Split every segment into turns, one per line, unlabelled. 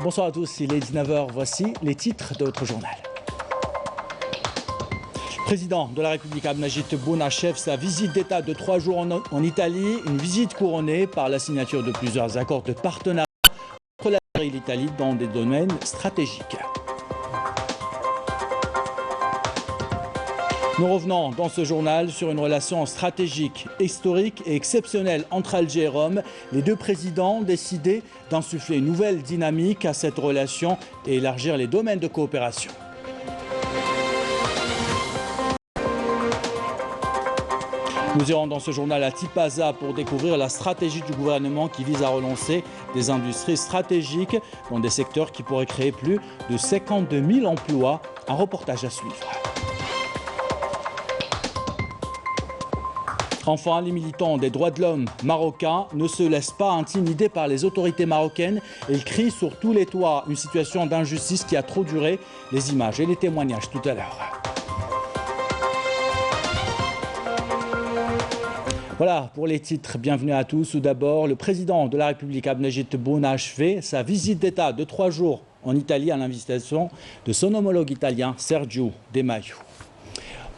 Bonsoir à tous, il est 19h, voici les titres de votre journal. Le président de la République Abdelmajid Tebboune achève sa visite d'État de 3 jours en Italie, une visite couronnée par la signature de plusieurs accords de partenariat entre l'Algérie et l'Italie dans des domaines stratégiques. Nous revenons dans ce journal sur une relation stratégique, historique et exceptionnelle entre Alger et Rome. Les deux présidents ont décidé d'insuffler une nouvelle dynamique à cette relation et élargir les domaines de coopération. Nous irons dans ce journal à Tipaza pour découvrir la stratégie du gouvernement qui vise à relancer des industries stratégiques dans des secteurs qui pourraient créer plus de 52 000 emplois. Un reportage à suivre. Enfin, les militants des droits de l'homme marocains ne se laissent pas intimider par les autorités marocaines. Ils crient sur tous les toits une situation d'injustice qui a trop duré. Les images et les témoignages tout à l'heure. Voilà pour les titres. Bienvenue à tous. Tout d'abord, le président de la République Abdelmajid Tebboune a achevé sa visite d'État de 3 jours en Italie à l'invitation de son homologue italien Sergio De Maio.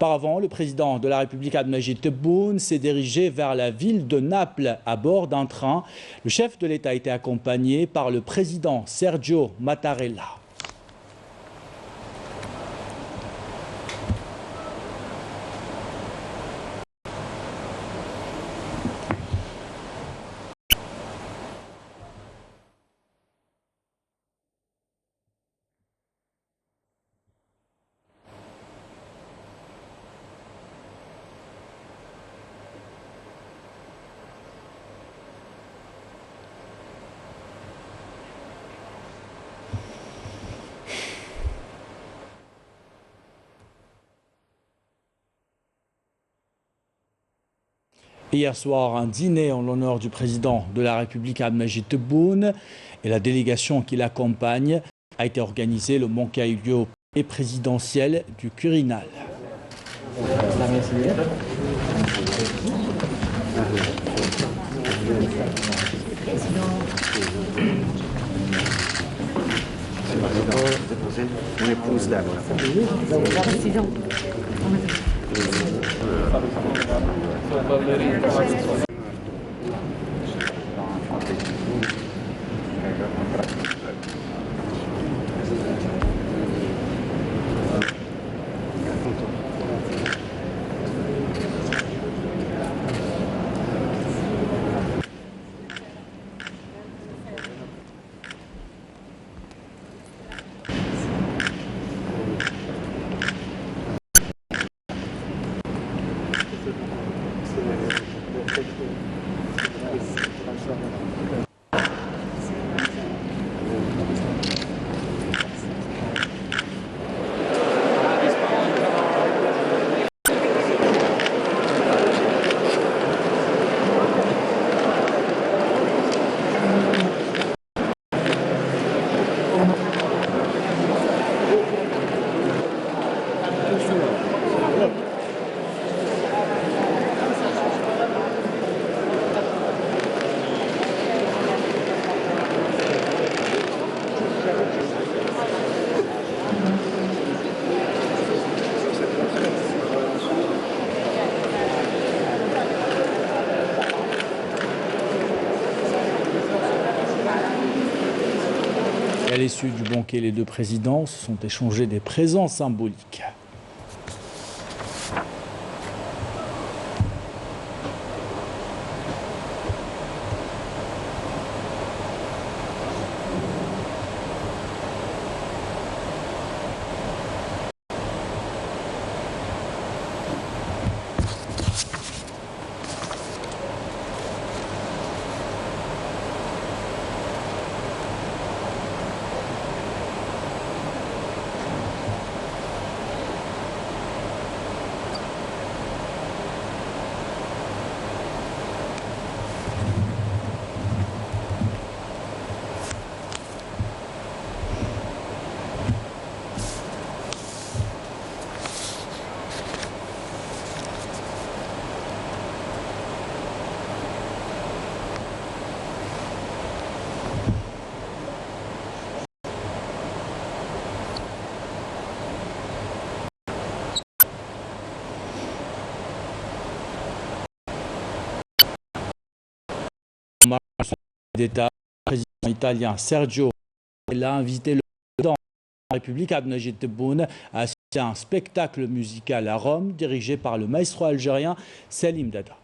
Auparavant, le président de la République Abdelmajid Tebboune s'est dirigé vers la ville de Naples à bord d'un train. Le chef de l'État a été accompagné par le président Sergio Mattarella. Hier soir, un dîner en l'honneur du président de la République Abdelmajid Tebboune et la délégation qui l'accompagne a été organisé. Le manque a eu lieu au palais présidentiel du Quirinal.
Mon épouse là,
À l'issue du banquet, les deux présidents se sont échangés des présents symboliques. d'État, le président italien Sergio l'a invité le président de la République Abdelmajid Tebboune à assister à un spectacle musical à Rome dirigé par le maestro algérien Salim Dada.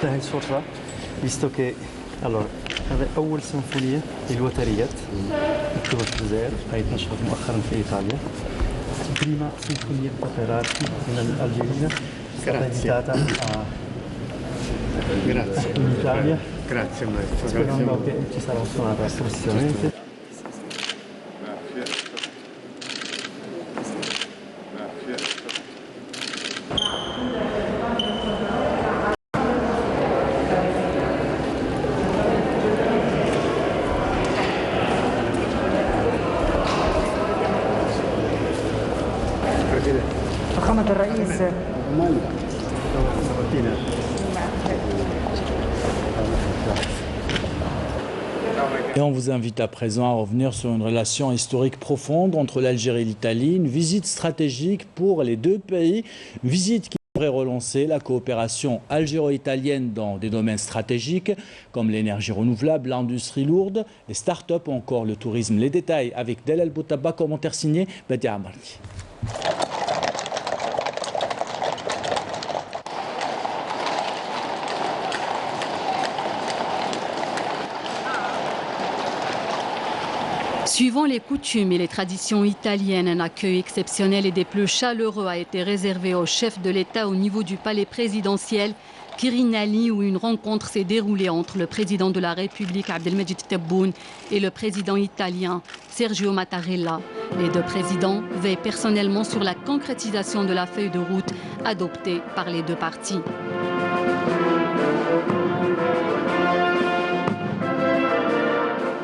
هاي الصورة visto che allora هذا أول سيمفونية للوتريات مكتوبة في الجزائر هي نشرت مؤخرا في إيطاليا prima sinfonia operati nell'Algeria stata editata in Italia.
Grazie maestro.
Sperando che ci sarà suonata prossimamente.
فخامة الرئيس
Et on vous invite à présent à revenir sur une relation historique profonde entre l'Algérie et l'Italie, une visite stratégique pour les deux pays, une visite qui devrait relancer la coopération algéro-italienne dans des domaines stratégiques comme l'énergie renouvelable, l'industrie lourde, les start-up ou encore le tourisme. Les détails avec Delal Boutaba, commentaire signé Badia Amarni.
Suivant les coutumes et les traditions italiennes, un accueil exceptionnel et des plus chaleureux a été réservé au chef de l'État au niveau du palais présidentiel Quirinali, où une rencontre s'est déroulée entre le président de la République Abdelmajid Tebboune et le président italien Sergio Mattarella. Les deux présidents veillent personnellement sur la concrétisation de la feuille de route adoptée par les deux parties.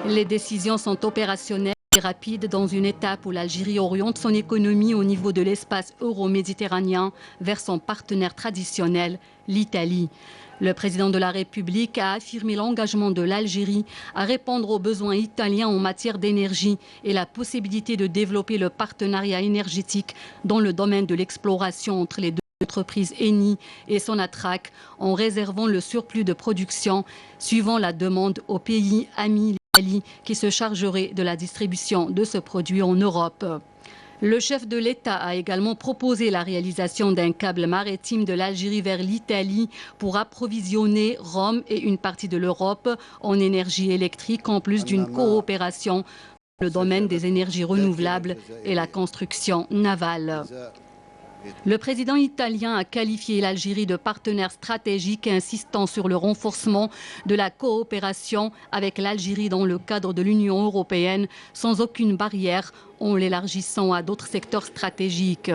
Les décisions sont opérationnelles et rapides dans une étape où l'Algérie oriente son économie au niveau de l'espace euro-méditerranéen vers son partenaire traditionnel, l'Italie. Le président de la République a affirmé l'engagement de l'Algérie à répondre aux besoins italiens en matière d'énergie et la possibilité de développer le partenariat énergétique dans le domaine de l'exploration entre les deux entreprises Eni et Sonatrach, en réservant le surplus de production suivant la demande aux pays amis qui se chargerait de la distribution de ce produit en Europe. Le chef de l'État a également proposé la réalisation d'un câble maritime de l'Algérie vers l'Italie pour approvisionner Rome et une partie de l'Europe en énergie électrique, en plus d'une coopération dans le domaine des énergies renouvelables et la construction navale. Le président italien a qualifié l'Algérie de partenaire stratégique, insistant sur le renforcement de la coopération avec l'Algérie dans le cadre de l'Union européenne, sans aucune barrière, en l'élargissant à d'autres secteurs stratégiques.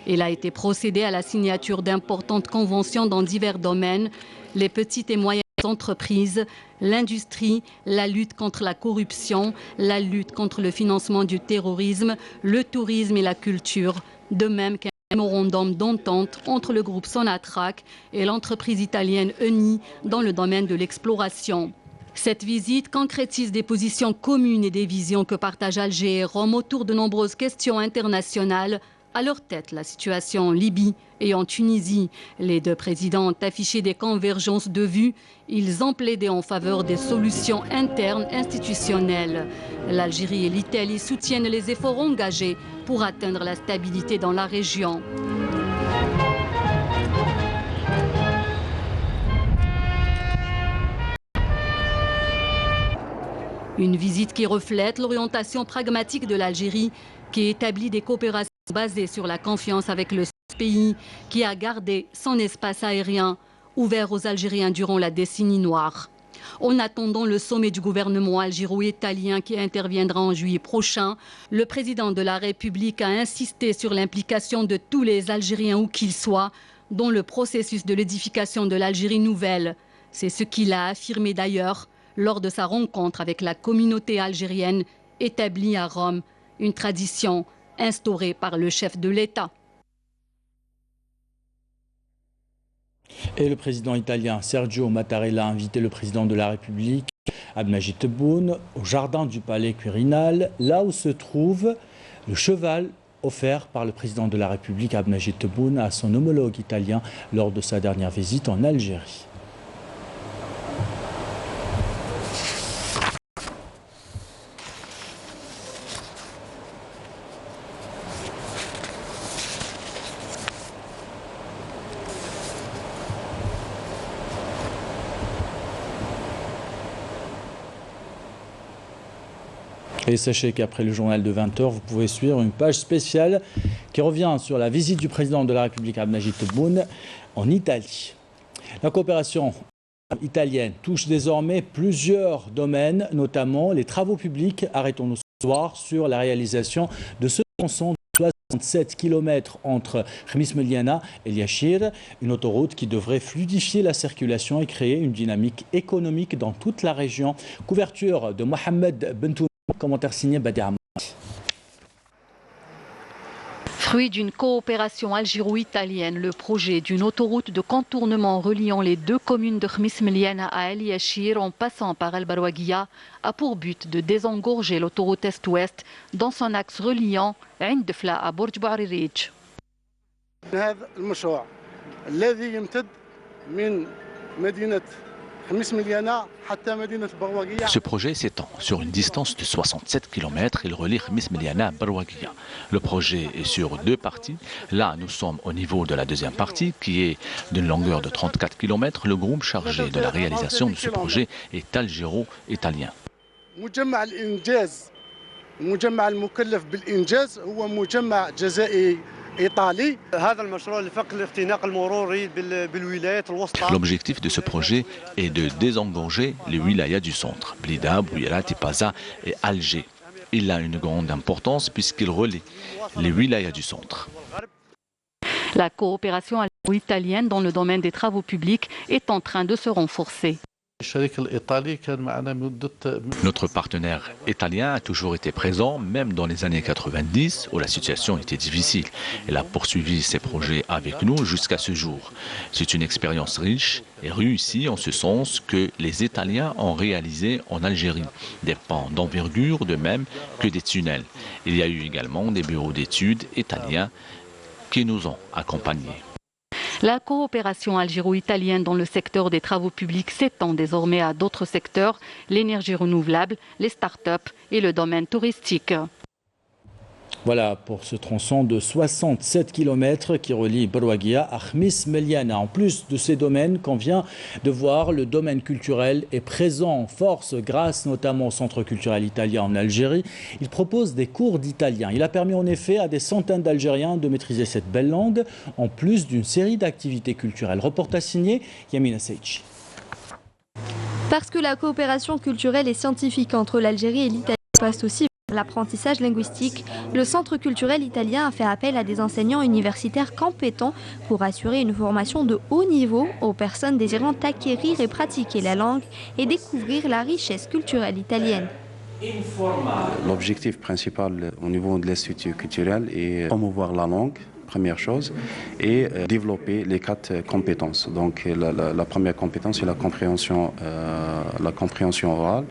Il a été procédé à la signature d'importantes conventions dans divers domaines, les petites et moyennes entreprises, l'industrie, la lutte contre la corruption, la lutte contre le financement du terrorisme, le tourisme et la culture, de même qu'un mémorandum d'entente entre le groupe Sonatrach et l'entreprise italienne Eni dans le domaine de l'exploration. Cette visite concrétise des positions communes et des visions que partagent Alger et Rome autour de nombreuses questions internationales, À leur tête, la situation en Libye et en Tunisie. Les deux présidents ont affiché des convergences de vues. Ils ont plaidé en faveur des solutions internes institutionnelles. L'Algérie et l'Italie soutiennent les efforts engagés pour atteindre la stabilité dans la région. Une visite qui reflète l'orientation pragmatique de l'Algérie, qui établit des coopérations basées sur la confiance avec le pays, qui a gardé son espace aérien ouvert aux Algériens durant la décennie noire. En attendant le sommet du gouvernement algéro-italien qui interviendra en juillet prochain, le président de la République a insisté sur l'implication de tous les Algériens où qu'ils soient dans le processus de l'édification de l'Algérie nouvelle. C'est ce qu'il a affirmé d'ailleurs lors de sa rencontre avec la communauté algérienne établie à Rome, une tradition instaurée par le chef de l'État.
Et le président italien Sergio Mattarella a invité le président de la République, Abdelmajid Tebboune, au jardin du palais Quirinal, là où se trouve le cheval offert par le président de la République, Abdelmajid Tebboune, à son homologue italien lors de sa dernière visite en Algérie. Et sachez qu'après le journal de 20h, vous pouvez suivre une page spéciale qui revient sur la visite du président de la République, Abdelmajid Tebboune, en Italie. La coopération italienne touche désormais plusieurs domaines, notamment les travaux publics. Arrêtons-nous ce soir sur la réalisation de ce tronçon de 67 km entre Khemis Meliana et Liachir, une autoroute qui devrait fluidifier la circulation et créer une dynamique économique dans toute la région. Couverture de Mohamed Bentoun. Commentaire signé Badia Hamad.
Fruit d'une coopération algéro-italienne, le projet d'une autoroute de contournement reliant les deux communes de Khemis Meliana à El Yachir en passant par El Barouaghia a pour but de désengorger l'autoroute Est-Ouest dans son axe reliant Ain Defla à Bourj Bouaririj.
Ce projet s'étend sur une distance de 67 km. Il relie Khemis Meliana à Barouaghia. Le projet est sur deux parties. Là, nous sommes au niveau de la deuxième partie qui est d'une longueur de 34 km. Le groupe chargé de la réalisation de ce projet est algéro-italien. L'objectif de ce projet est de désengorger les wilayas du centre, Blida, Bouirat, Tipaza et Alger. Il a une grande importance puisqu'il relie les wilayas du centre.
La coopération algéro-italienne dans le domaine des travaux publics est en train de se renforcer.
Notre partenaire italien a toujours été présent, même dans les années 90 où la situation était difficile. Il a poursuivi ses projets avec nous jusqu'à ce jour. C'est une expérience riche et réussie en ce sens que les Italiens ont réalisé en Algérie. Des ponts d'envergure, de même que des tunnels. Il y a eu également des bureaux d'études italiens qui nous ont accompagnés.
La coopération algéro-italienne dans le secteur des travaux publics s'étend désormais à d'autres secteurs, l'énergie renouvelable, les start-up et le domaine touristique.
Voilà pour ce tronçon de 67 km qui relie Barouaghia à Khemis Meliana. En plus de ces domaines qu'on vient de voir, le domaine culturel est présent en force grâce notamment au Centre culturel italien en Algérie. Il propose des cours d'italien. Il a permis en effet à des centaines d'Algériens de maîtriser cette belle langue, en plus d'une série d'activités culturelles. Reportage signé Yamina Seichi.
Parce que la coopération culturelle et scientifique entre l'Algérie et l'Italie passe aussi l'apprentissage linguistique, le Centre culturel italien a fait appel à des enseignants universitaires compétents pour assurer une formation de haut niveau aux personnes désirant acquérir et pratiquer la langue et découvrir la richesse culturelle italienne.
L'objectif principal au niveau de l'Institut culturel est promouvoir la langue, première chose, et développer les 4 compétences. Donc la première compétence est la compréhension orale,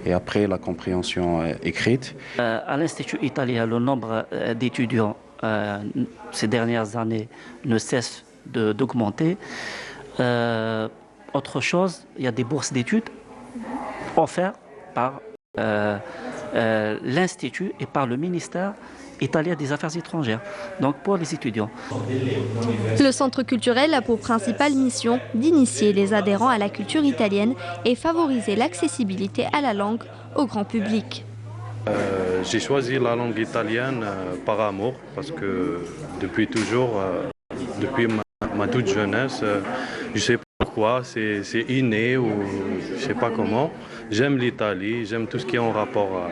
et après la compréhension écrite.
À l'Institut italien, le nombre d'étudiants ces dernières années ne cesse d'augmenter. Autre chose, il y a des bourses d'études offertes par l'Institut et par le ministère italien des Affaires étrangères, donc pour les étudiants.
Le centre culturel a pour principale mission d'initier les adhérents à la culture italienne et favoriser l'accessibilité à la langue au grand public.
J'ai choisi la langue italienne par amour, parce que depuis toujours, depuis ma toute jeunesse, je ne sais pas pourquoi, c'est inné ou je ne sais pas comment. J'aime l'Italie, j'aime tout ce qui est en rapport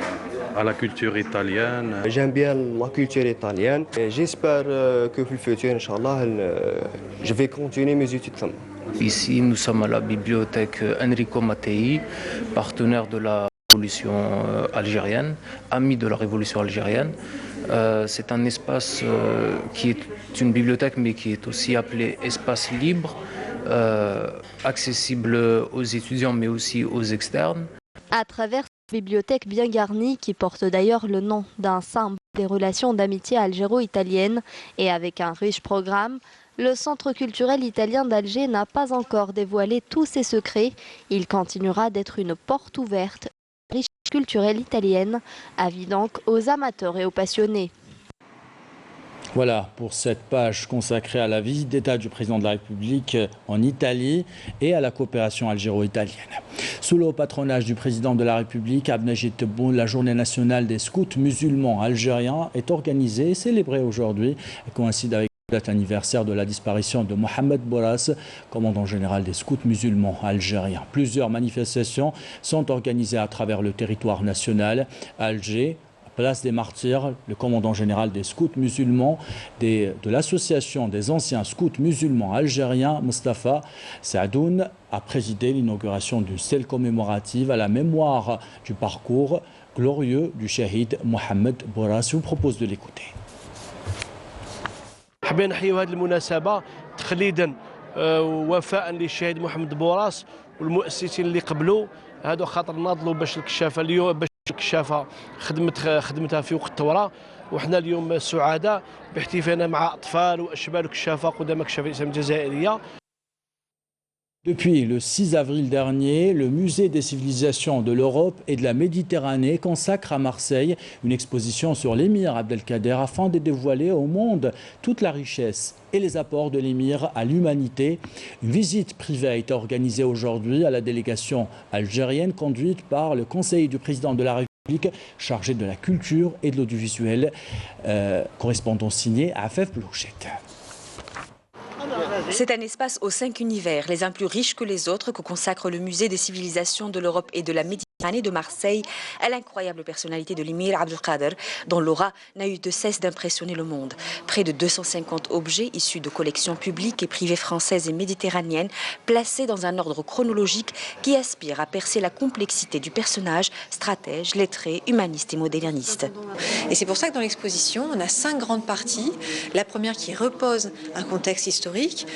à la culture italienne.
J'aime bien la culture italienne et j'espère que pour le futur, Inch'Allah, je vais continuer mes études.
Ici, nous sommes à la bibliothèque Enrico Mattei, partenaire de la Révolution algérienne, ami de la Révolution algérienne. C'est un espace qui est une bibliothèque, mais qui est aussi appelé espace libre, accessible aux étudiants, mais aussi aux externes.
À travers cette bibliothèque bien garnie, qui porte d'ailleurs le nom d'un symbole des relations d'amitié algéro-italiennes, et avec un riche programme, le Centre culturel italien d'Alger n'a pas encore dévoilé tous ses secrets. Il continuera d'être une porte ouverte à la richesse culturelle italienne, avis donc aux amateurs et aux passionnés.
Voilà pour cette page consacrée à la visite d'État du président de la République en Italie et à la coopération algéro-italienne. Sous le haut patronage du président de la République, Abdelnajid Tebboune, la journée nationale des scouts musulmans algériens est organisée et célébrée aujourd'hui. Elle coïncide avec la date anniversaire de la disparition de Mohamed Boras, commandant général des scouts musulmans algériens. Plusieurs manifestations sont organisées à travers le territoire national. À Alger, Place des Martyrs, le commandant général des scouts musulmans de l'association des anciens scouts musulmans algériens, Mustafa Saadoun, a présidé l'inauguration d'une stèle commémorative à la mémoire du parcours glorieux du shahid Mohamed Boras. Je vous propose de l'écouter.
حابين نحيوا هذه المناسبة تخليدا ووفاء للشهيد محمد بوراس والمؤسسين اللي قبلوا هذا خاطر ناضلوا باش الكشافة اليوم باش الكشافة خدمتها في وقت الثورة وحنا اليوم سعداء باحتفالنا مع أطفال وأشبال الكشافة قدام كشافة الإسلام الجزائرية.
Depuis le 6 avril dernier, le Musée des civilisations de l'Europe et de la Méditerranée consacre à Marseille une exposition sur l'émir Abdelkader afin de dévoiler au monde toute la richesse et les apports de l'émir à l'humanité. Une visite privée a été organisée aujourd'hui à la délégation algérienne conduite par le conseiller du président de la République chargé de la culture et de l'audiovisuel, correspondant signé à Afef Blouchette.
C'est un espace aux 5 univers, les uns plus riches que les autres, que consacre le Musée des civilisations de l'Europe et de la Méditerranée de Marseille à l'incroyable personnalité de l'émir Abdelkader, dont l'aura n'a eu de cesse d'impressionner le monde. Près de 250 objets issus de collections publiques et privées françaises et méditerranéennes, placés dans un ordre chronologique qui aspire à percer la complexité du personnage, stratège, lettré, humaniste et moderniste.
Et c'est pour ça que dans l'exposition, on a 5 grandes parties. La première qui repose un contexte historique,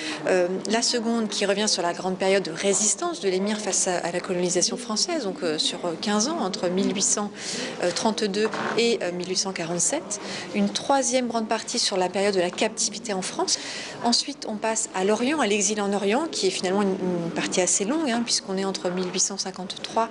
la seconde qui revient sur la grande période de résistance de l'émir face à la colonisation française, donc sur 15 ans, entre 1832 et 1847. Une troisième grande partie sur la période de la captivité en France. Ensuite, on passe à l'Orient, à l'exil en Orient, qui est finalement une partie assez longue, puisqu'on est entre 1853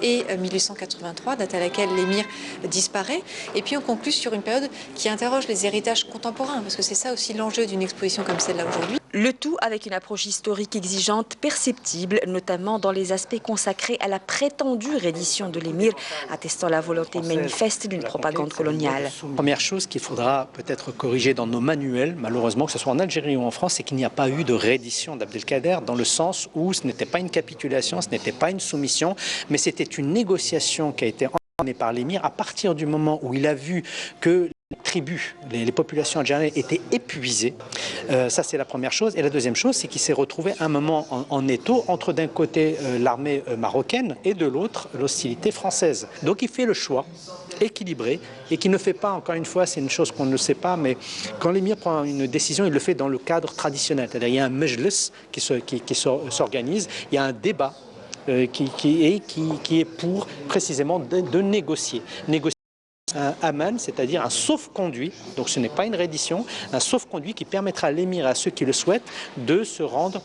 et 1883, date à laquelle l'émir disparaît. Et puis on conclut sur une période qui interroge les héritages contemporains, parce que c'est ça aussi l'enjeu d'une exposition comme celle-là aujourd'hui.
Le tout avec une approche historique exigeante, perceptible, notamment dans les aspects consacrés à la prétendue reddition de l'émir, attestant la volonté manifeste d'une propagande coloniale.
Première chose qu'il faudra peut-être corriger dans nos manuels, malheureusement, que ce soit en Algérie ou en France, c'est qu'il n'y a pas eu de reddition d'Abdelkader, dans le sens où ce n'était pas une capitulation, ce n'était pas une soumission, mais c'était une négociation qui a été entamée par l'émir à partir du moment où il a vu que les tribus, les populations algériennes étaient épuisées. Ça, c'est la première chose. Et la deuxième chose, c'est qu'il s'est retrouvé un moment en étau entre d'un côté l'armée marocaine et de l'autre l'hostilité française. Donc il fait le choix équilibré et qui ne fait pas, encore une fois, c'est une chose qu'on ne sait pas, mais quand l'émir prend une décision, il le fait dans le cadre traditionnel. C'est-à-dire il y a un majlis qui s'organise, il y a un débat qui est pour précisément de négocier un aman, c'est-à-dire un sauf-conduit, donc ce n'est pas une reddition, un sauf-conduit qui permettra à l'émir et à ceux qui le souhaitent de se rendre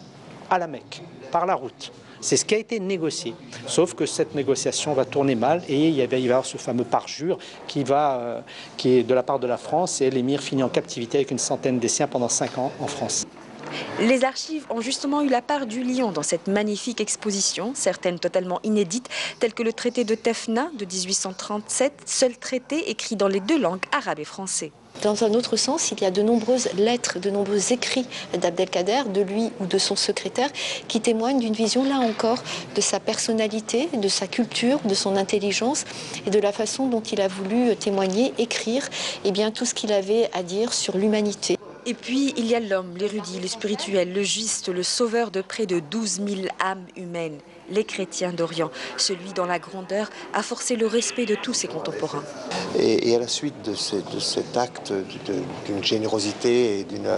à la Mecque, par la route. C'est ce qui a été négocié, sauf que cette négociation va tourner mal et il va y avoir ce fameux parjure qui est de la part de la France et l'émir finit en captivité avec une centaine des siens pendant 5 ans en France.
Les archives ont justement eu la part du lion dans cette magnifique exposition, certaines totalement inédites, telles que le traité de Tefna de 1837, seul traité écrit dans les 2 langues, arabe et français.
Dans un autre sens, il y a de nombreuses lettres, de nombreux écrits d'Abdelkader, de lui ou de son secrétaire, qui témoignent d'une vision, là encore, de sa personnalité, de sa culture, de son intelligence et de la façon dont il a voulu témoigner, écrire, et bien tout ce qu'il avait à dire sur l'humanité.
Et puis, il y a l'homme, l'érudit, le spirituel, le juste, le sauveur de près de 12 000 âmes humaines, les chrétiens d'Orient, celui dont la grandeur a forcé le respect de tous ses contemporains.
Et à la suite de cet acte d'une générosité et d'une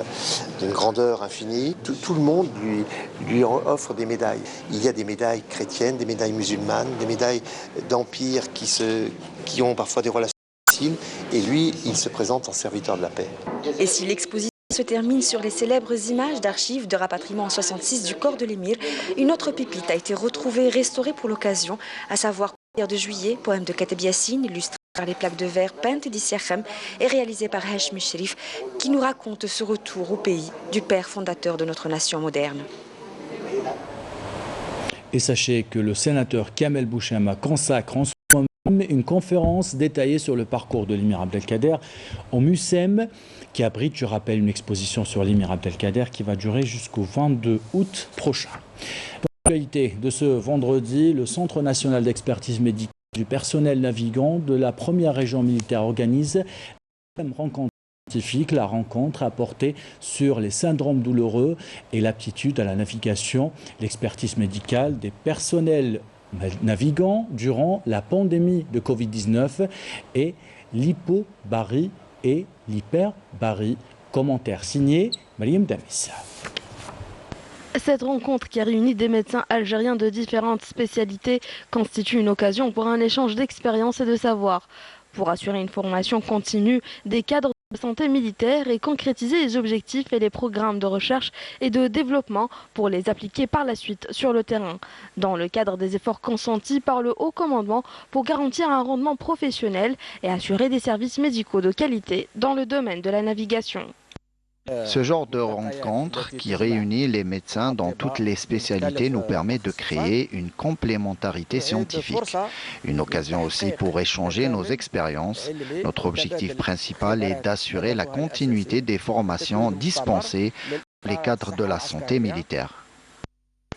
grandeur infinie, tout le monde lui offre des médailles. Il y a des médailles chrétiennes, des médailles musulmanes, des médailles d'empire qui ont parfois des relations difficiles, et lui, il se présente en serviteur de la paix.
Et si l'exposition se termine sur les célèbres images d'archives de rapatriement en 66 du corps de l'émir, une autre pépite a été retrouvée et restaurée pour l'occasion, à savoir Prière de juillet, poème de Kateb Yassine, illustré par les plaques de verre peintes d'Issiachem et réalisé par Hachmi Sherif, qui nous raconte ce retour au pays du père fondateur de notre nation moderne.
Et sachez que le sénateur Kamel Bouchama consacre en ce moment une conférence détaillée sur le parcours de l'émir Abdelkader au MUSEM, qui abrite, je rappelle, une exposition sur l'émir Abdelkader qui va durer jusqu'au 22 août prochain. Dans l'actualité de ce vendredi, le Centre national d'expertise médicale du personnel navigant de la première région militaire organise la même rencontre scientifique. La rencontre a porté sur les syndromes douloureux et l'aptitude à la navigation, l'expertise médicale des personnels navigants durant la pandémie de Covid-19 et l'hypobarie et l'hyperbarie. Commentaire signé Mariam Damis.
Cette rencontre qui a réuni des médecins algériens de différentes spécialités constitue une occasion pour un échange d'expériences et de savoir, pour assurer une formation continue des cadres de santé militaire et concrétiser les objectifs et les programmes de recherche et de développement pour les appliquer par la suite sur le terrain, dans le cadre des efforts consentis par le haut commandement pour garantir un rendement professionnel et assurer des services médicaux de qualité dans le domaine de la navigation.
Ce genre de rencontre qui réunit les médecins dans toutes les spécialités nous permet de créer une complémentarité scientifique. Une occasion aussi pour échanger nos expériences. Notre objectif principal est d'assurer la continuité des formations dispensées pour les cadres de la santé militaire.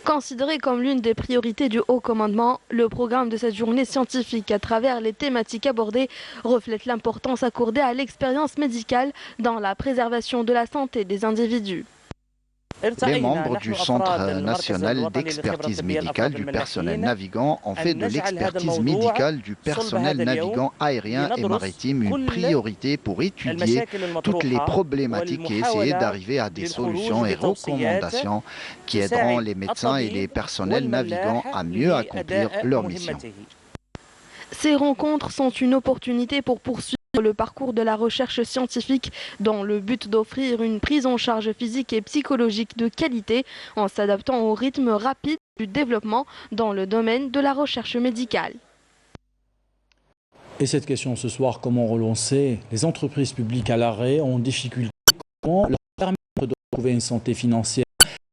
Considéré comme l'une des priorités du haut commandement, le programme de cette journée scientifique à travers les thématiques abordées reflète l'importance accordée à l'expérience médicale dans la préservation de la santé des individus.
Les membres du Centre national d'expertise médicale du personnel navigant ont fait de l'expertise médicale du personnel navigant aérien et maritime une priorité pour étudier toutes les problématiques et essayer d'arriver à des solutions et recommandations qui aideront les médecins et les personnels navigants à mieux accomplir leur mission.
Ces rencontres sont une opportunité pour poursuivre le parcours de la recherche scientifique dans le but d'offrir une prise en charge physique et psychologique de qualité en s'adaptant au rythme rapide du développement dans le domaine de la recherche médicale.
Et cette question ce soir, comment relancer les entreprises publiques à l'arrêt en difficulté? Comment leur permettre de retrouver une santé financière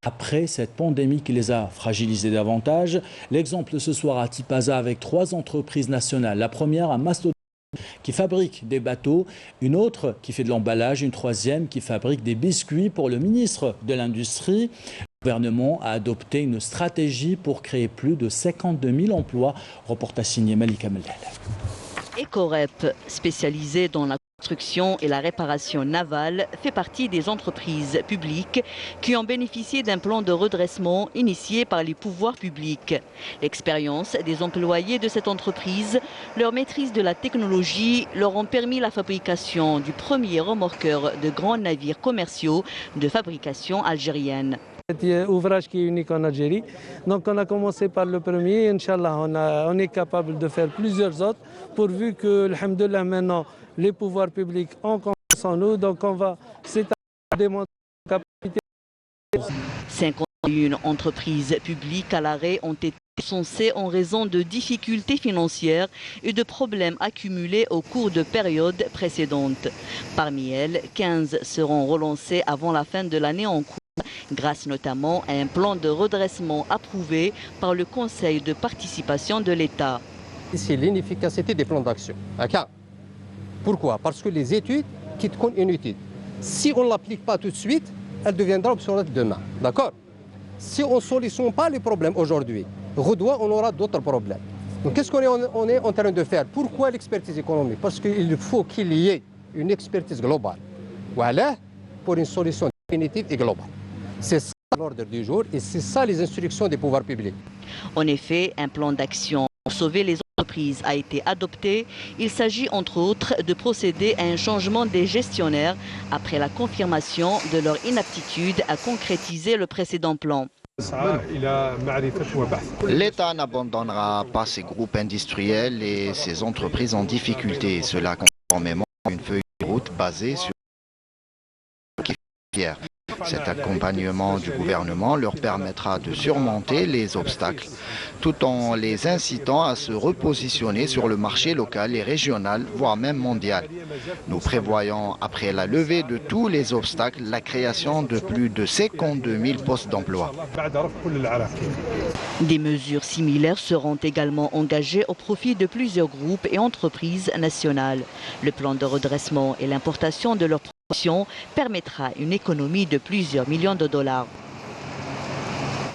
après cette pandémie qui les a fragilisés davantage? L'exemple ce soir à Tipaza avec 3 entreprises nationales. La première à Mastodon qui fabrique des bateaux, une autre qui fait de l'emballage, une troisième qui fabrique des biscuits pour le ministre de l'Industrie. Le gouvernement a adopté une stratégie pour créer plus de 52 000 emplois. Reportage signé Malika Meldal.
Ecorep, spécialisé dans la construction et la réparation navale, fait partie des entreprises publiques qui ont bénéficié d'un plan de redressement initié par les pouvoirs publics. L'expérience des employés de cette entreprise, leur maîtrise de la technologie leur ont permis la fabrication du premier remorqueur de grands navires commerciaux de fabrication algérienne.
Cet ouvrage qui est unique en Algérie. Donc on a commencé par le premier, Inch'Allah, on est capable de faire plusieurs autres, pourvu que, alhamdoulilah, maintenant, les pouvoirs publics ont confiance en nous, donc on va démontrer nos capacités.
51 entreprises publiques à l'arrêt ont été recensées en raison de difficultés financières et de problèmes accumulés au cours de périodes précédentes. Parmi elles, 15 seront relancées avant la fin de l'année en cours, grâce notamment à un plan de redressement approuvé par le Conseil de participation de l'État.
C'est l'inefficacité des plans d'action. Pourquoi? Parce que les études qui sont inutiles. Si on ne l'applique pas tout de suite, elle deviendra obsolète demain. D'accord? Si on ne solutionne pas les problèmes aujourd'hui, redouane, on aura d'autres problèmes. Donc qu'est-ce qu'on est en train de faire? Pourquoi l'expertise économique? Parce qu'il faut qu'il y ait une expertise globale. Voilà, pour une solution définitive et globale. C'est ça l'ordre du jour et c'est ça les instructions des pouvoirs publics.
En effet, un plan d'action pour sauver les entreprises a été adopté. Il s'agit entre autres de procéder à un changement des gestionnaires après la confirmation de leur inaptitude à concrétiser le précédent plan.
L'État n'abandonnera pas ses groupes industriels et ses entreprises en difficulté. Cela conformément à une feuille de route basée sur cet accompagnement du gouvernement leur permettra de surmonter les obstacles tout en les incitant à se repositionner sur le marché local et régional, voire même mondial. Nous prévoyons, après la levée de tous les obstacles, la création de plus de 52 000 postes d'emploi.
Des mesures similaires seront également engagées au profit de plusieurs groupes et entreprises nationales. Le plan de redressement et l'importation de leur production permettra une économie de plusieurs millions de dollars.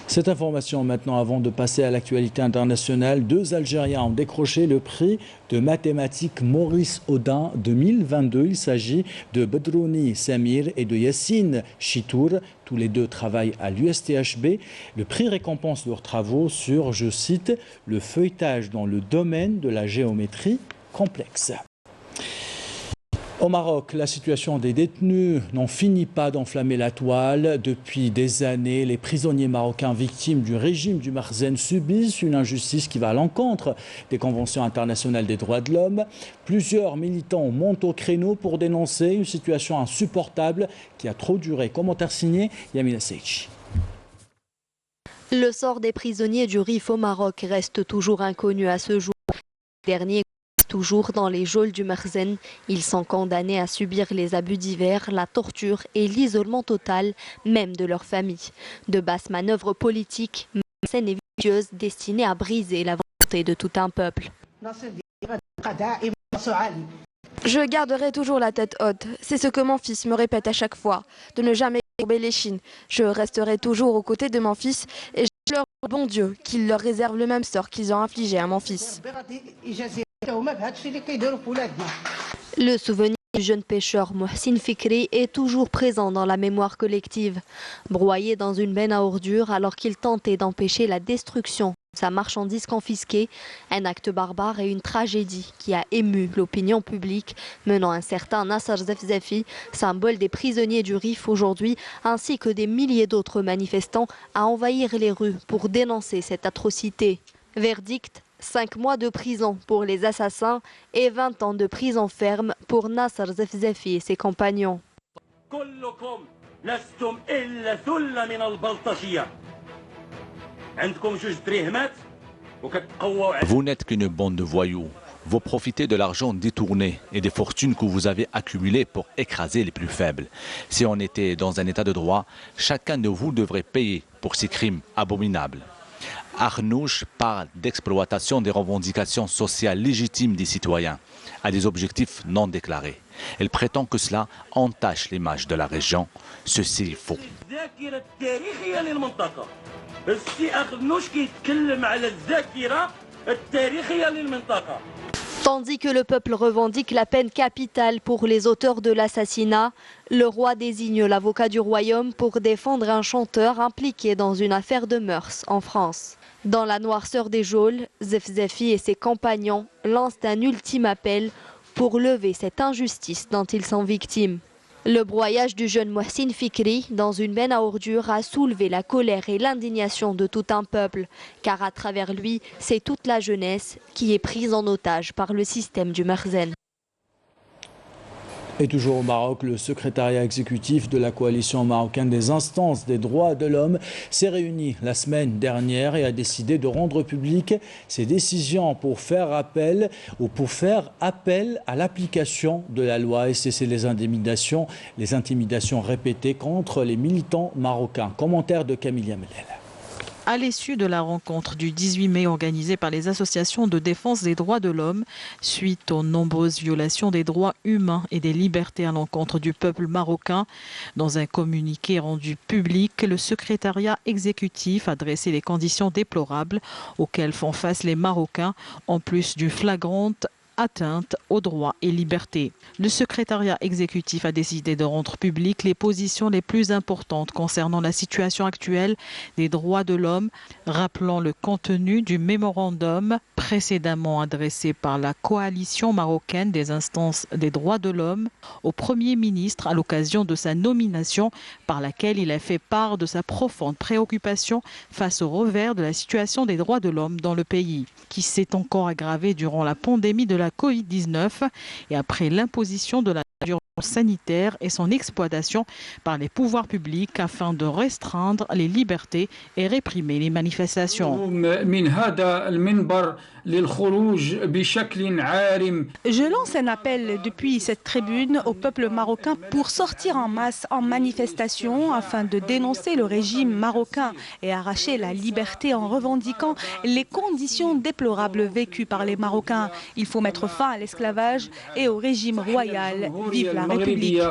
Cette information maintenant, avant de passer à l'actualité internationale, 2 Algériens ont décroché le prix de mathématiques Maurice Audin 2022. Il s'agit de Bedrouni Samir et de Yassine Chitour. Tous les deux travaillent à l'USTHB. Le prix récompense leurs travaux sur, je cite, le feuilletage dans le domaine de la géométrie complexe. Au Maroc, la situation des détenus n'en finit pas d'enflammer la toile. Depuis des années, les prisonniers marocains victimes du régime du Makhzen subissent une injustice qui va à l'encontre des conventions internationales des droits de l'homme. Plusieurs militants montent au créneau pour dénoncer une situation insupportable qui a trop duré. Commentaire signé Yamina Seichi.
Le sort des prisonniers du RIF au Maroc reste toujours inconnu à ce jour. Les derniers toujours dans les geôles du Makhzen, ils sont condamnés à subir les abus divers, la torture et l'isolement total, même de leur famille. De basses manœuvres politiques, malsaines et vicieuses destinées à briser la volonté de tout un peuple.
Je garderai toujours la tête haute. C'est ce que mon fils me répète à chaque fois, de ne jamais courber les chines. Je resterai toujours aux côtés de mon fils et je leur prie, bon Dieu, qu'il leur réserve le même sort qu'ils ont infligé à mon fils.
Le souvenir du jeune pêcheur Mohsin Fikri est toujours présent dans la mémoire collective. Broyé dans une benne à ordures alors qu'il tentait d'empêcher la destruction de sa marchandise confisquée, un acte barbare et une tragédie qui a ému l'opinion publique, menant un certain Nasser Zefzefi, symbole des prisonniers du RIF aujourd'hui, ainsi que des milliers d'autres manifestants, à envahir les rues pour dénoncer cette atrocité. Verdict: 5 mois de prison pour les assassins et 20 ans de prison ferme pour Nasser Zefzefi et ses compagnons.
Vous n'êtes qu'une bande de voyous. Vous profitez de l'argent détourné et des fortunes que vous avez accumulées pour écraser les plus faibles. Si on était dans un état de droit, chacun de vous devrait payer pour ces crimes abominables. Arnouch parle d'exploitation des revendications sociales légitimes des citoyens à des objectifs non déclarés. Elle prétend que cela entache l'image de la région. Ceci est faux.
Tandis que le peuple revendique la peine capitale pour les auteurs de l'assassinat, le roi désigne l'avocat du royaume pour défendre un chanteur impliqué dans une affaire de mœurs en France. Dans la noirceur des geôles, Zefzefi et ses compagnons lancent un ultime appel pour lever cette injustice dont ils sont victimes. Le broyage du jeune Mohsin Fikri dans une benne à ordures a soulevé la colère et l'indignation de tout un peuple, car à travers lui, c'est toute la jeunesse qui est prise en otage par le système du Merzen.
Et toujours au Maroc, le secrétariat exécutif de la coalition marocaine des instances des droits de l'homme s'est réuni la semaine dernière et a décidé de rendre publiques ses décisions pour faire appel à l'application de la loi et cesser les intimidations répétées contre les militants marocains. Commentaire de Camille Melel.
À l'issue de la rencontre du 18 mai organisée par les associations de défense des droits de l'homme, suite aux nombreuses violations des droits humains et des libertés à l'encontre du peuple marocain, dans un communiqué rendu public, le secrétariat exécutif a dressé les conditions déplorables auxquelles font face les Marocains, en plus d'une flagrante atteinte aux droits et libertés. Le secrétariat exécutif a décidé de rendre publiques les positions les plus importantes concernant la situation actuelle des droits de l'homme, rappelant le contenu du mémorandum précédemment adressé par la coalition marocaine des instances des droits de l'homme au Premier ministre à l'occasion de sa nomination, par laquelle il a fait part de sa profonde préoccupation face au revers de la situation des droits de l'homme dans le pays, qui s'est encore aggravée durant la pandémie de la Covid-19 et après l'imposition de la d'urgence sanitaire et son exploitation par les pouvoirs publics afin de restreindre les libertés et réprimer les manifestations.
Je lance un appel depuis cette tribune au peuple marocain pour sortir en masse en manifestation afin de dénoncer le régime marocain et arracher la liberté en revendiquant les conditions déplorables vécues par les Marocains. Il faut mettre fin à l'esclavage et au régime royal. Vive la République.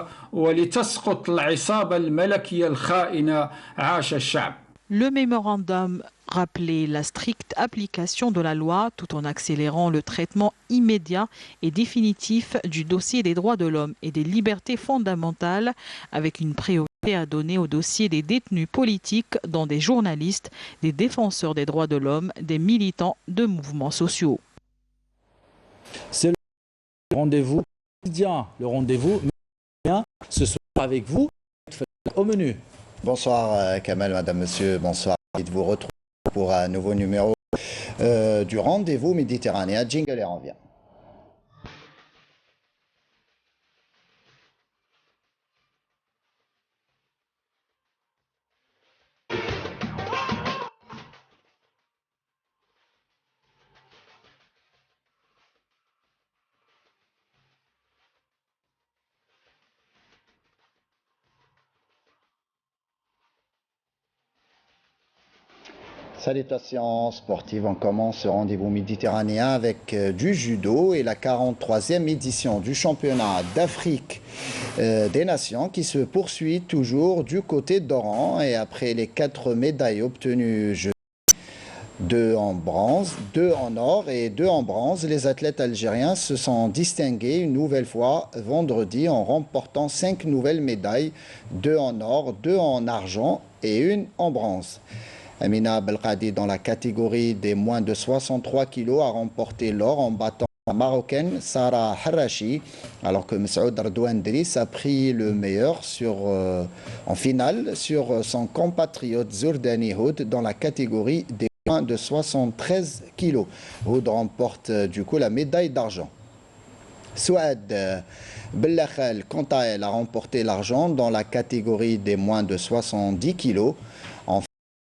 Le mémorandum rappelait la stricte application de la loi tout en accélérant le traitement immédiat et définitif du dossier des droits de l'homme et des libertés fondamentales, avec une priorité à donner au dossier des détenus politiques, dont des journalistes, des défenseurs des droits de l'homme, des militants de mouvements sociaux.
C'est le rendez-vous quotidien, le rendez-vous ce soir avec vous au menu.
Bonsoir Kamal, madame, monsieur, bonsoir. Et de vous retrouver pour un nouveau numéro du rendez-vous méditerranéen. Jingle et revient. Salutations sportives, on commence ce rendez-vous méditerranéen avec du judo et la 43e édition du championnat d'Afrique des Nations qui se poursuit toujours du côté d'Oran, et après les 4 médailles obtenues jeudi, 2 en bronze, 2 en or et 2 en bronze, les athlètes algériens se sont distingués une nouvelle fois vendredi en remportant 5 nouvelles médailles, 2 en or, 2 en argent et 1 en bronze. Amina Belkadi, dans la catégorie des moins de 63 kg, a remporté l'or en battant la Marocaine Sarah Harachi, alors que Messaoud Ardouandris a pris le meilleur en finale sur son compatriote Zourdani Houd dans la catégorie des moins de 73 kg. Houd remporte du coup la médaille d'argent. Souad Bellakhel, quant à elle, a remporté l'argent dans la catégorie des moins de 70 kg.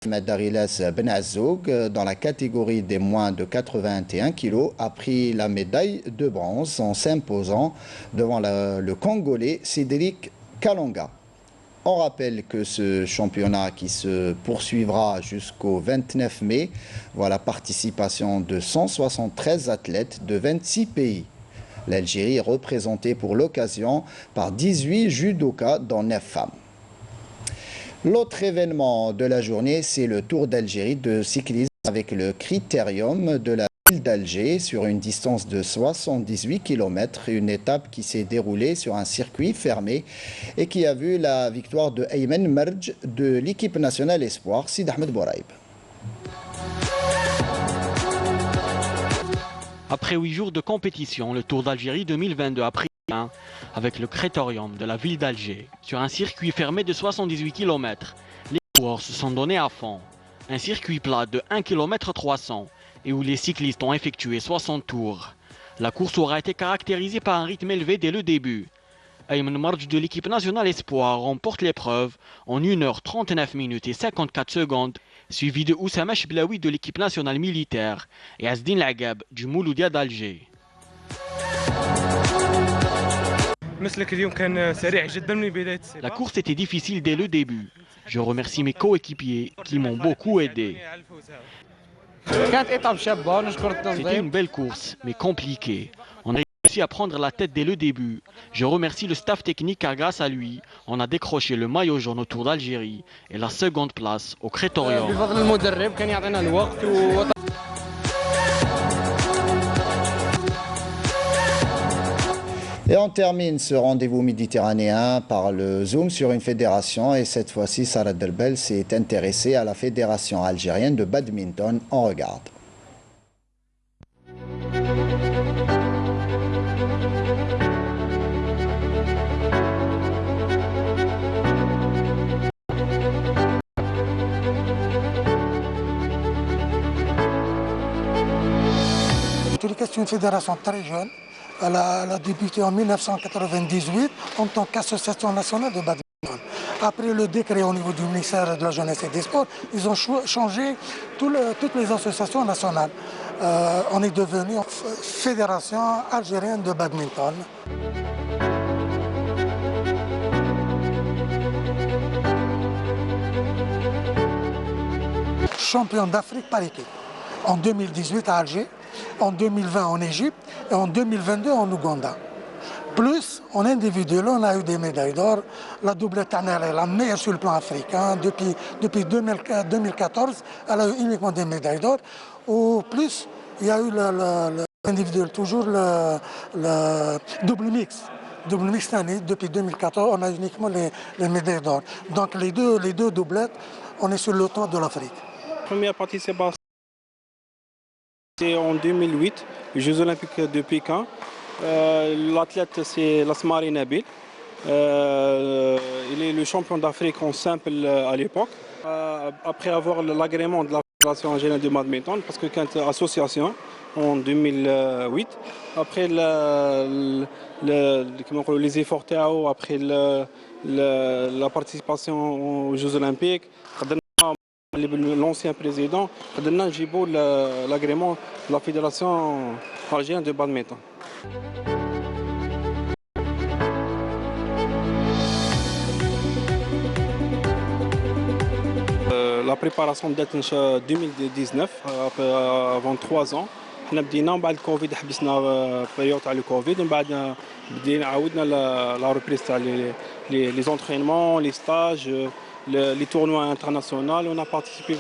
Madarilas Benazoug, dans la catégorie des moins de 81 kg, a pris la médaille de bronze en s'imposant devant le Congolais Cédric Kalonga. On rappelle que ce championnat qui se poursuivra jusqu'au 29 mai voit la participation de 173 athlètes de 26 pays. L'Algérie est représentée pour l'occasion par 18 judokas dont 9 femmes. L'autre événement de la journée, c'est le Tour d'Algérie de cyclisme avec le critérium de la ville d'Alger sur une distance de 78 km, une étape qui s'est déroulée sur un circuit fermé et qui a vu la victoire de Ayman Merj de l'équipe nationale Espoir, Sid Ahmed Bouraïb.
Après 8 jours de compétition, le Tour d'Algérie 2022 a pris
avec le Critérium de la ville d'Alger. Sur un circuit fermé de 78 km, les coureurs se sont donnés à fond. Un circuit plat de 1 km 300 et où les cyclistes ont effectué 60 tours. La course aura été caractérisée par un rythme élevé dès le début. Ayman Marj de l'équipe nationale Espoir remporte l'épreuve en 1h39 minutes et 54 secondes, suivi de Oussama Chblaoui de l'équipe nationale militaire et Asdin Lagab du Mouloudia d'Alger. La course était difficile dès le début. Je remercie mes coéquipiers qui m'ont beaucoup aidé. C'était une belle course, mais compliquée. On a réussi à prendre la tête dès le début. Je remercie le staff technique car grâce à lui, on a décroché le maillot jaune au Tour d'Algérie et la seconde place au Critérium.
Et on termine ce rendez-vous méditerranéen par le zoom sur une fédération et cette fois-ci Sarah Delbel s'est intéressée à la fédération algérienne de badminton. On regarde.
C'est une fédération très jeune. Elle a débuté en 1998 en tant qu'association nationale de badminton. Après le décret au niveau du ministère de la Jeunesse et des Sports, ils ont changé toutes les associations nationales. On est devenu Fédération algérienne de badminton. Champion d'Afrique par équipe. En 2018 à Alger, en 2020 en Égypte et en 2022 en Ouganda. Plus, en individuel, on a eu des médailles d'or. La doublette Tanel est la meilleure sur le plan africain. Depuis 2014, elle a eu uniquement des médailles d'or. Au plus, il y a eu l'individuel, toujours le double mix. Double mix cette année, depuis 2014, on a uniquement les médailles d'or. Donc les deux doublettes, on est sur le tour de l'Afrique.
Première participation, c'est en 2008, les Jeux Olympiques de Pékin. L'athlète, c'est Lasmari Nabil. Il est le champion d'Afrique en simple à l'époque. Après avoir l'agrément de la Fédération algérienne de badminton, parce que quand association en 2008, après les efforts TAO, après la participation aux Jeux Olympiques, l'ancien président a donné l'agrément de la Fédération algérienne de badminton. La préparation date en 2019, avant 3 ans. حنا بدينا من بعد الكوفيد حبسنا بريود تاع الكوفيد ومن بعد بدينا عاودنا لا ريبريز تاع لي زونترينمون لي ستاج les tournois internationaux. On a participé à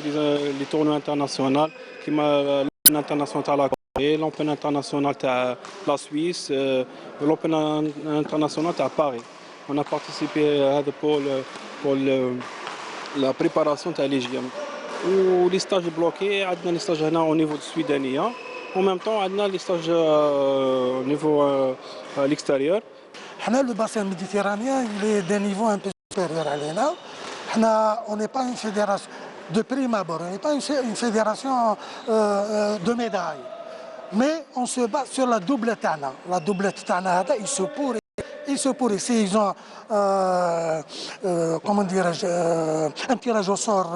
les tournois internationaux comme l'Open international à la Corée, l'Open international à la Suisse, l'Open international à Paris. On a participé pour la préparation de l'IGM. Les stages bloqués, on a les stages au niveau de Suidania. En même temps, on a les stages au niveau à l'extérieur.
Le bassin méditerranéen il est d'un niveau un peu supérieur à l'ENA. On n'est pas une fédération de prime abord, on n'est pas une fédération de médailles. Mais on se base sur la double Tana. La double Tana, il se pourrait. S'ils ont comment dirais-je, un tirage au sort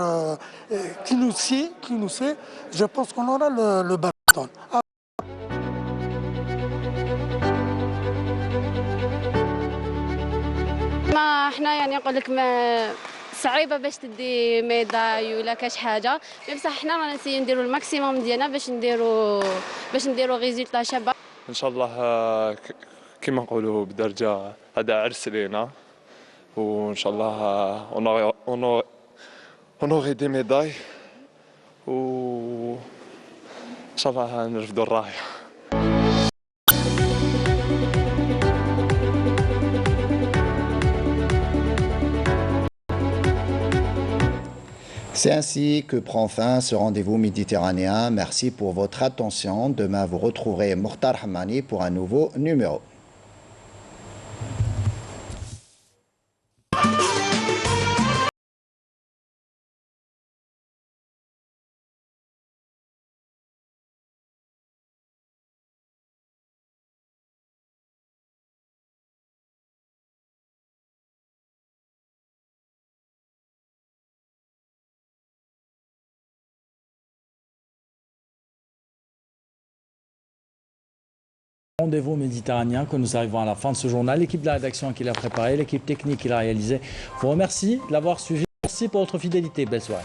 qui nous sait, je pense qu'on aura le badminton.
صعيبه باش تدي ميداي ولا كاش حاجه بصح حنا رانا نسيو نديرو الماكسيموم ديالنا باش نديرو ريزولطا شابه
ان شاء الله كما نقولوا بدرجه هذا عرس لينا وان شاء الله اونوري دي ميداي و ان شاء الله نرفدوا الرايه.
C'est ainsi que prend fin ce rendez-vous méditerranéen. Merci pour votre attention. Demain, vous retrouverez Mokhtar Hamani pour un nouveau numéro.
Rendez-vous méditerranéen que nous arrivons à la fin de ce journal. L'équipe de la rédaction qui l'a préparé, l'équipe technique qui l'a réalisé, vous remercie de l'avoir suivi. Merci pour votre fidélité. Belle soirée.